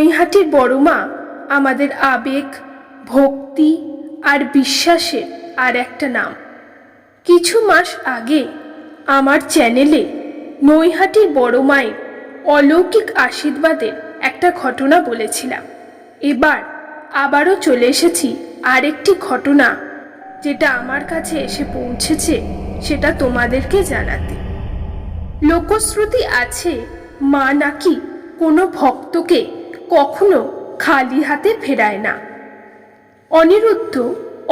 নৈহাটির বড়মা আমাদের আবেগ, ভক্তি আর বিশ্বাসের আর একটা নাম। কিছু মাস আগে আমার চ্যানেলে নৈহাটির বড়মায়ের অলৌকিক আশীর্বাদের একটা ঘটনা বলেছিলাম। এবার আবারও চলে এসেছি আরেকটি ঘটনা, যেটা আমার কাছে এসে পৌঁছেছে সেটা তোমাদেরকে জানাতে। লোকশ্রুতি আছে, মা নাকি কোনো ভক্তকে কখনো খালি হাতে ফেরায় না। অনিরুদ্ধ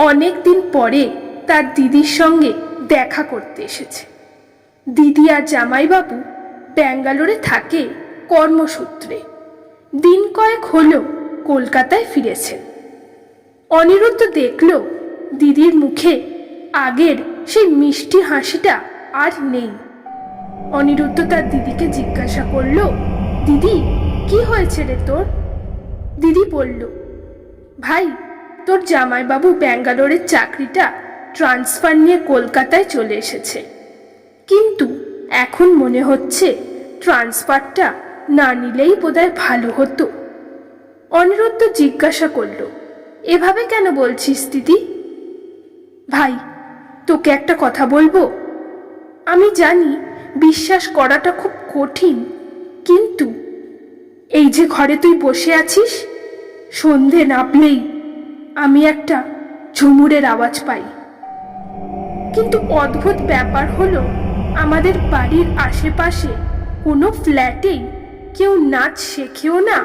অনেক দিন পরে তার দিদির সঙ্গে দেখা করতে এসেছে। দিদি আর জামাইবাবু ব্যাঙ্গালোরে থাকে কর্মসূত্রে। দিন কয়েক হলো কলকাতায় ফিরেছেন। অনিরুদ্ধ দেখল দিদির মুখে আগের সেই মিষ্টি হাসিটা আর নেই। অনিরুদ্ধ তার দিদিকে জিজ্ঞাসা করল, দিদি কি হয়েছে রে তোর? দিদি বলল, ভাই তোর জামাইবাবু ব্যাঙ্গালোরের চাকরিটা ট্রান্সফার নিয়ে কলকাতায় চলে এসেছে, কিন্তু এখন মনে হচ্ছে ট্রান্সফারটা না নিলেই বোধহয় ভালো হতো। অনিরুদ্ধ জিজ্ঞাসা করল, এভাবে কেন বলছিস দিদি? ভাই তোকে একটা কথা বলবো। আমি জানি বিশ্বাস করাটা খুব কঠিন, কিন্তু এই যে ঘরে তুই বসে আছিস, সন্ধে নামলেই আমি একটা ঝুমুরের আওয়াজ পাই। কিন্তু অদ্ভুত ব্যাপার হলো, আমাদের বাড়ির আশেপাশে কোনো ফ্ল্যাটেই কেউ নাচ শেখেও না,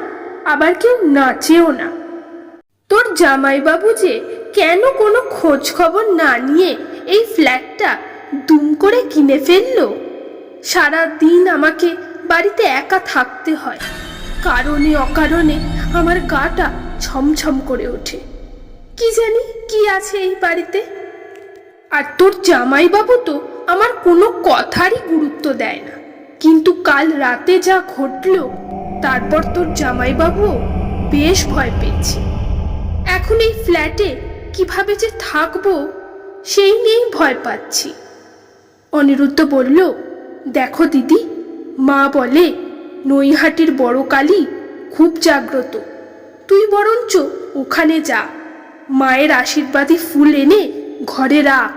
আবার কেউ নাচেও না। তোর জামাইবাবু যে কেন কোনো খোঁজ খবর না নিয়ে এই ফ্ল্যাটটা দুম করে কিনে ফেললো। সারা দিন আমাকে বাড়িতে একা থাকতে হয়, কারণে অকারণে আমার গাটা ছমছম করে ওঠে। কি জানি কি আছে এই বাড়িতে। আর তোর জামাইবাবু তো আমার কোনো কথারই গুরুত্ব দেয় না, কিন্তু কাল রাতে যা ঘটলো তারপর তোর জামাইবাবুও বেশ ভয় পেয়েছে। এখন এই ফ্ল্যাটে কিভাবে যে থাকবো সেই নিয়েই ভয় পাচ্ছি। অনিরুদ্ধ বলল, দেখো দিদি, মা বলে নৈহাটির বড় কালী খুব জাগ্রত। তুই বরঞ্চ ওখানে যা, মায়ের আশীর্বাদী ফুল এনে ঘরে রাখ।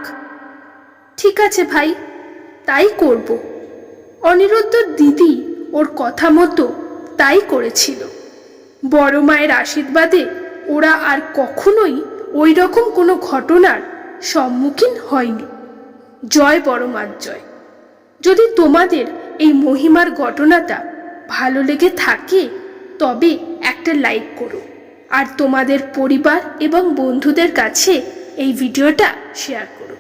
ঠিক আছে ভাই, তাই করব। অনিরুদ্ধর দিদি ওর কথা মতো তাই করেছিল। বড় মায়ের আশীর্বাদে ওরা আর কখনোই ওই রকম কোনো ঘটনার সম্মুখীন হয়নি। জয় বড় মার জয়। যদি তোমাদের এই মহিমার ঘটনাটা ভালো লেগে থাকে তবে একটা লাইক করো, আর তোমাদের পরিবার এবং বন্ধুদের কাছে এই ভিডিওটা শেয়ার করো।